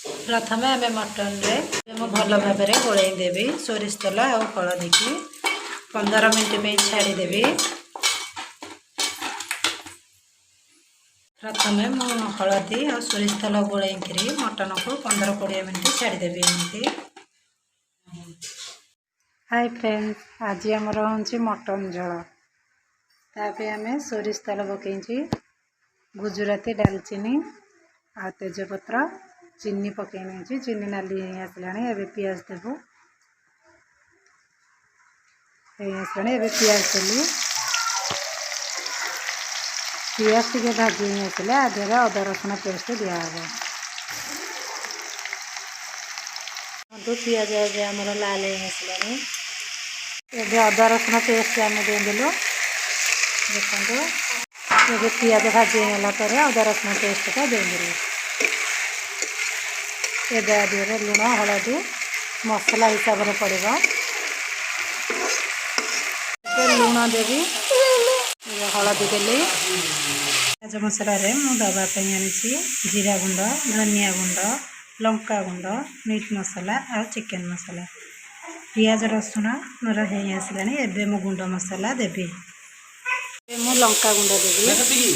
प्रथम आम मटन रे भल भाव गोलई देवी सोरिष तेल और हलदी की 15 मिनट में छाड़देवी। प्रथम मु हलदी और सोरिष तेल गोलई मटन को 15-20 मिनट छाड़देवी एमती। हाय फ्रेंड्स, आज आमर हूँ मटन झोल। तापे आम सोरिष तेल पकई गुजराती डालचीनी आ तेजपत्र चीनी पकई नहीं। चीनी नाली आसला एवं पियाज देवु आसला एवं पियाज देली। पियाज टे भाजी आसले आधे अदा रसुण पेस्ट दिहब। पियाज आमर लाल आसला ये अदा रसुण पेस्ट आम देदेलु। देखो ये पियाज भाजी होगापर अदा रसुण पेस्ट का देदेलु। ये लुण हलदी मसला हिसाब से पड़ेगा। लुण देवी हलदी देली। पियाज मसला मु दवापाई आनी जीरा गुंड, धनिया गुंड, लंका गुंड, मीट मसला और चिकेन मसला। पियाज रसुण मोर हो आसला एवं मु गुंड मसला देवी। मु लंका गुंड देवी,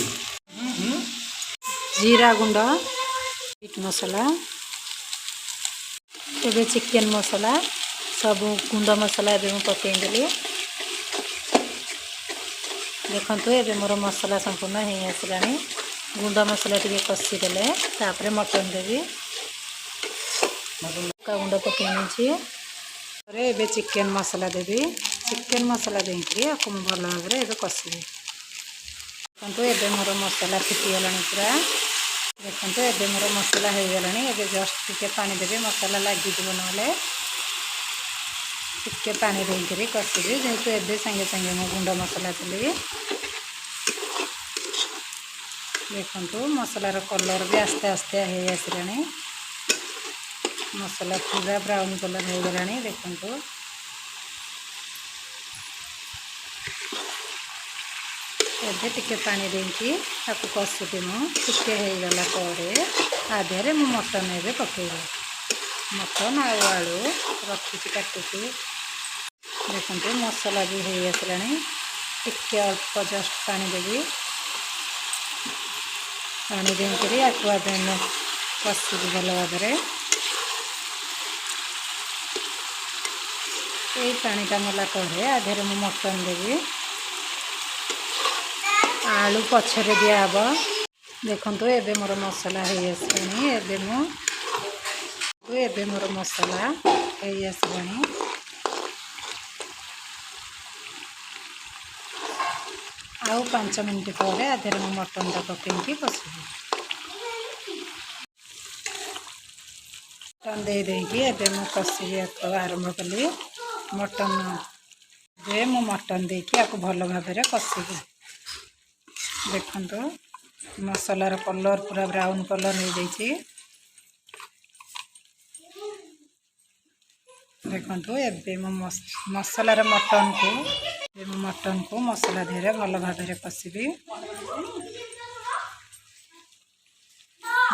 जीरा गुंड, मीट मसला एवं चिकेन मसला सब गुंड मसला एवं पकईदेली। देखो ये मोर मसला संपूर्ण हो आसला। गुंड मसला टी कषिदेले तापर मटन देवी। लंका गुंड पकई एवं चिकेन मसला देवी। चिकेन मसला देकी आपको भल भाव में कषि। देखो ये मोर मसला फुटीगला पूरा। देखो ये मोर मसला हो गला। एवं जस्ट टे पानी देवी, मसला लगे ना टे पानी देकर कषिबी। जेहेतु एवं सागे सागे मो गुंड मसला देली। देखो मसलार कलर भी आस्ते आस्ते हो आसला। मसला पूरा ब्राउन कलर हो गला। देखो एबे टिके पानी देकी आपको कषुटी मुझे होगला आधे मु मटन एवं पकेबी। मटन आलू रखी काटिकी। देखो मसला भी हो आसला। टिके अल्प जस्ट पानी देवी। पानी देकर आपको आगे कषिबी भल भाव में। यही पानीटा मला आधे मु मटन देवी। आलू पछरे दिहब। देखो ये मोर मसला हो आसला। एवं मोर मसला हो आसला। आउ 5 मिनट पर आधे मु मटन टा पकई कषिबी। मटन देकी एवं मु कषिबी आरंभ कली। मटन मु मटन देकी आपको भल भाव में कषिबी। देखो मसलार कलर पूरा ब्राउन कलर हो जाइए। देखो ये मसलार मटन को मसला देहरे भल भाव में कषिबी।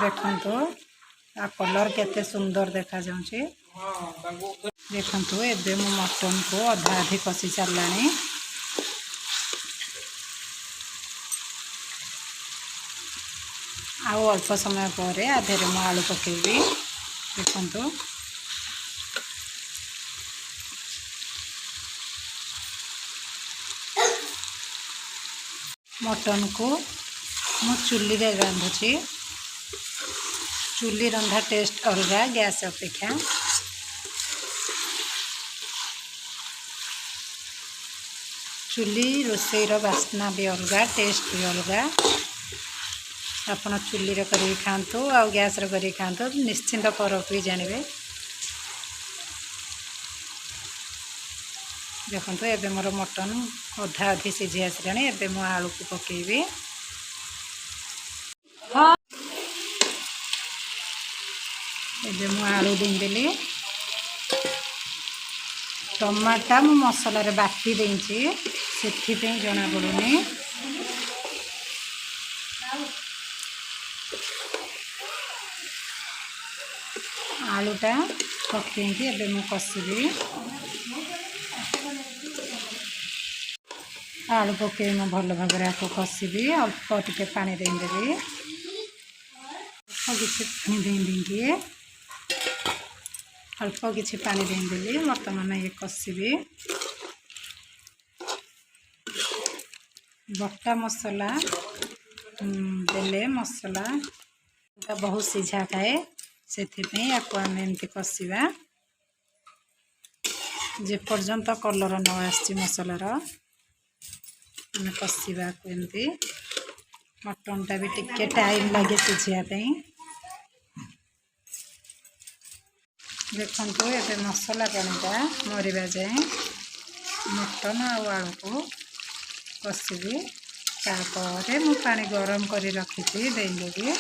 देखो आ कलर केते सुंदर देखा जाउछि। देखो ये मटन को अधा अधी कषि सारा। आउ अल्प समय पर आधे मु आलू पकेबी। देखो मटन को मु चुली रे रांधुची। चुली रंधा टेस्ट अलग गैस अपेक्षा। चुली रोसईर बास्ना भी अलग, टेस्ट भी अलग। आपण चुली रे करी खातु आ गैस रे करी खातु, निश्चिंत फरक भी जानवे। देखो ये मोर मटन अधा अधी सीझी आसला। एबे मु आलू को पकेबी। एबे मु आलू देदेली। टमाटा मु मसला रे बाटी देंची सेथि पे जना पड़ुनी। आलूटा पकईकि एबे मु कषिबी आलू पकई मु भल भाव आपको कषिबी अल्प टिके पानी देदेवी अल्प किसी पानी देकी अल्प किसी पानी देदेली बर्तमान ये कषिबी बटा मसला देले मसला बहुत सीझा खाए से आम एमती कषा जे पर्यंत कलर न आसी मसलार आम कषा एमती मटनटा भी टिके टाइम लगे सीझापी देखो ये मसला पानीटा मरवा जाए मटन आलू को कषिबी तापर मु पानी गरम कर रखी देदेवी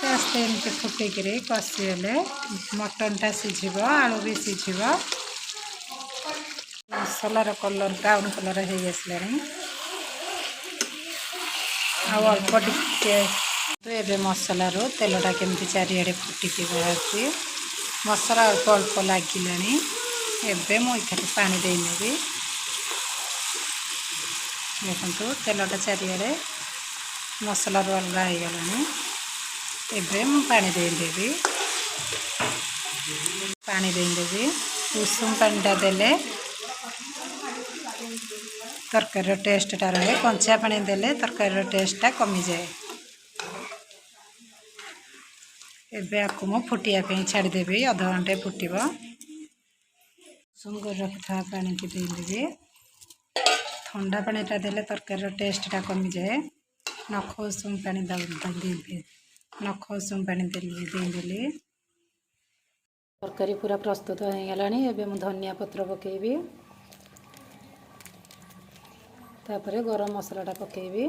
आस्ते आस्ते एमती फुटिक कषिले मटनटा सीझ आलू भी सीझ मसलार कलर ब्राउन कलर हो आसला अल्प टिके तो ये मसलार तेलटा केमती चारिआडे फुटिकी बाहर मसला अल्प अल्प लगिला एबे मुझे पानी देनेबी देखो तेलटा चारिआडे मसलार अलग हो गलानी एबे मु पानी देदेवी पानी देदेवी उषुम पानीटा देले तरकारी टेस्टा रहे कंचा पानी देले तरकारी टेस्टा कमी जाए एबे आपको मु फुटिया छाड़देवी अध घंटे फुटब उषुम कर रखी था पानी की देदेवी ठंडा पानीटा देले तरकारी टेस्टा कमी जाए नख उषुम पानी देदेवी नख उषुम पानी देदेली तरकारी पूरा प्रस्तुत हो गलानी एबे मु धनिया पत्र पकेबी तापर गरम मसलाटा पकेबी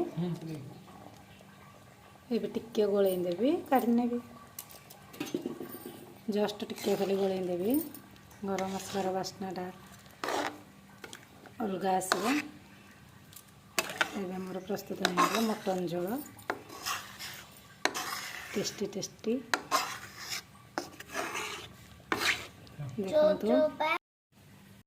एबे टिके गोलई देबी काढ़ी नेबी जस्ट टिके खाली गोलई देबी गरम मसलार बास्नाटा अलग आसब एबे मोर प्रस्तुत हो मटन झोल टेस्टी टेस्टी देखो